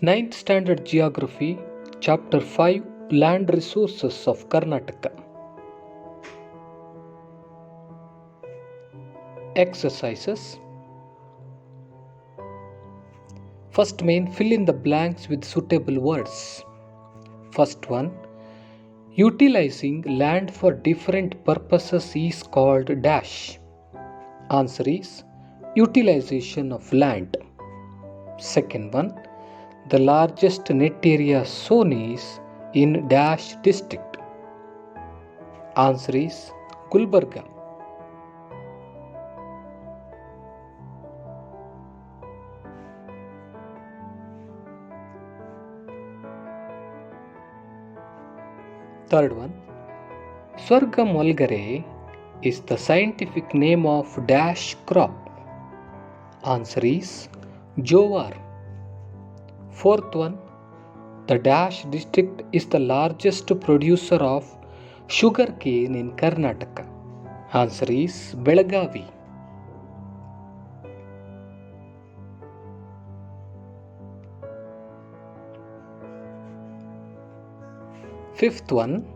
Ninth Standard Geography, Chapter 5, Land Resources of Karnataka. Exercises. First main, fill in the blanks with suitable words. First one, utilizing land for different purposes is called dash. Answer is utilization of land. Second one, the largest net area sown is in dash district. Answer is Gulbarga. Third one, Sorghum vulgare is the scientific name of dash crop. Answer is Jowar. Fourth one, the dash district is the largest producer of sugarcane in Karnataka. Answer is Belagavi. Fifth one,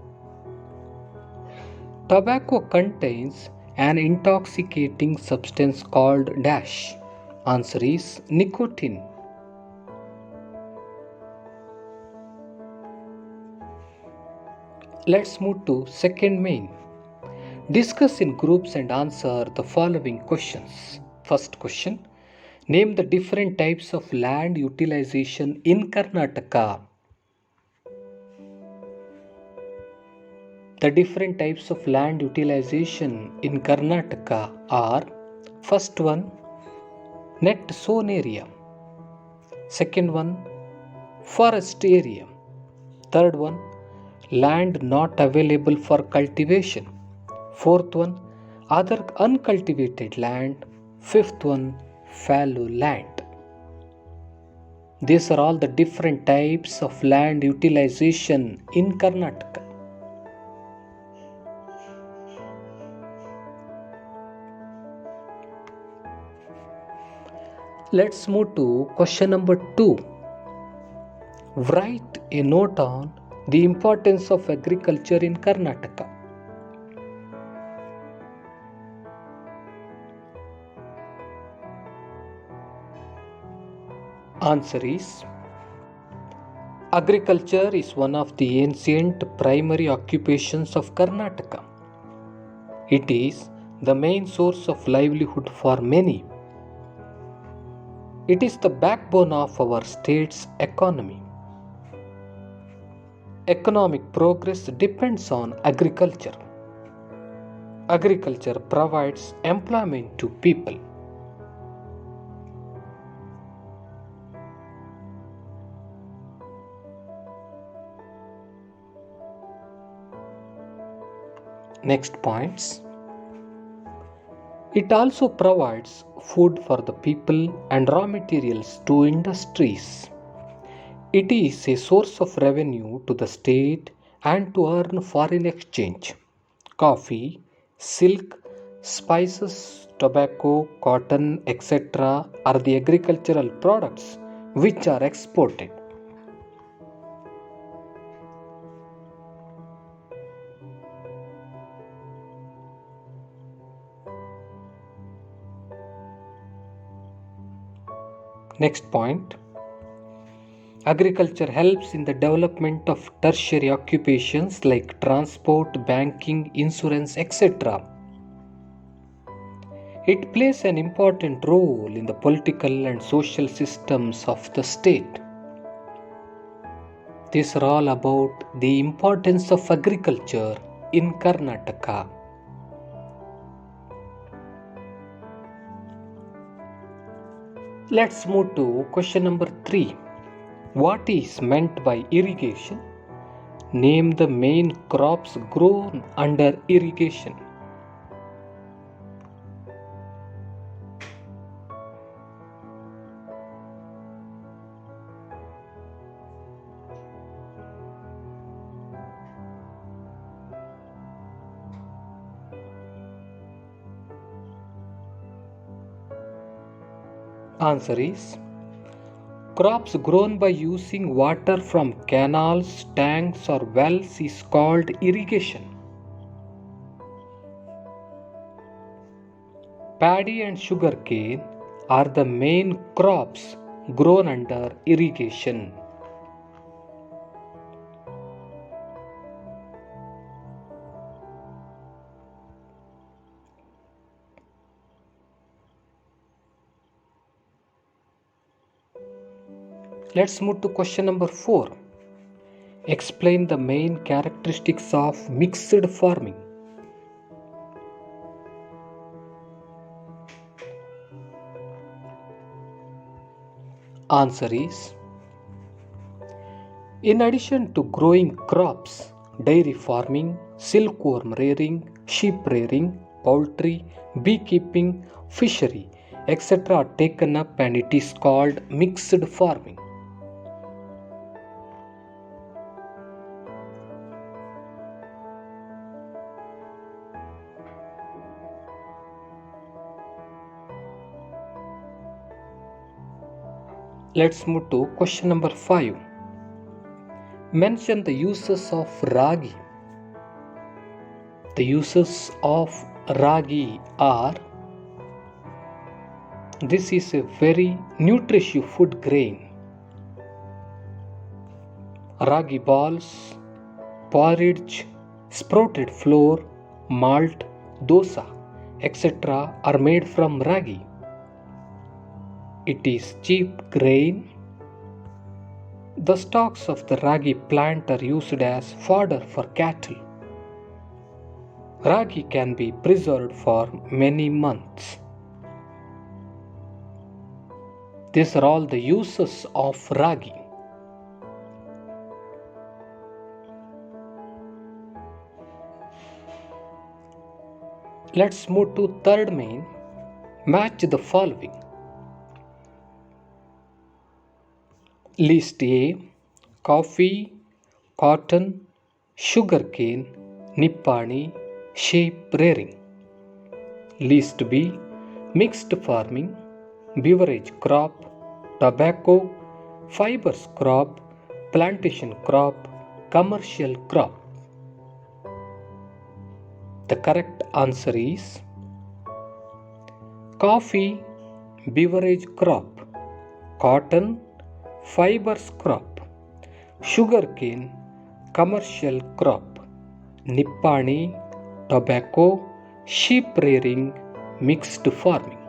tobacco contains an intoxicating substance called dash. Answer is nicotine. Let's move to second main. Discuss in groups and answer the following questions. First question, name the different types of land utilization in Karnataka. The different types of land utilization in Karnataka are: first one, net sown area. Second one, forest area. Third one, land not available for cultivation. Fourth one, other uncultivated land. Fifth one, fallow land. These are all the different types of land utilization in Karnataka. Let's move to question number 2. Write a note on the importance of agriculture in Karnataka. Answer is agriculture is one of the ancient primary occupations of Karnataka. It is the main source of livelihood for many. It is the backbone of our state's economy. Economic progress depends on agriculture. Agriculture provides employment to people. Next points. It also provides food for the people and raw materials to industries. It is a source of revenue to the state and to earn foreign exchange. Coffee, silk, spices, tobacco, cotton, etc. are the agricultural products which are exported. Next point. Agriculture helps in the development of tertiary occupations like transport, banking, insurance, etc. It plays an important role in the political and social systems of the state. These are all about the importance of agriculture in Karnataka. Let's move to question number 3. What is meant by irrigation? Name the main crops grown under irrigation. Answer is Crops grown by using water from canals, tanks, or wells is called irrigation. Paddy and sugarcane are the main crops grown under irrigation. Let's move to question number 4. Explain the main characteristics of mixed farming. Answer is, in addition to growing crops, dairy farming, silkworm rearing, sheep rearing, poultry, beekeeping, fishery, etc. are taken up and it is called mixed farming. Let's move to question number 5. Mention the uses of ragi. The uses of ragi are: this is a very nutritious food grain. Ragi balls, porridge, sprouted flour, malt, dosa, etc. are made from ragi. It is cheap grain. The stalks of the ragi plant are used as fodder for cattle. Ragi can be preserved for many months. These are all the uses of ragi. Let's move to third main. Match the following. List A: coffee, cotton, sugarcane, nippani, sheep rearing. List B: mixed farming, beverage crop, tobacco, fibers crop, plantation crop, commercial crop. The correct answer is coffee, beverage crop, cotton, fibers crop, sugarcane, commercial crop, nippani, tobacco, sheep rearing, mixed farming.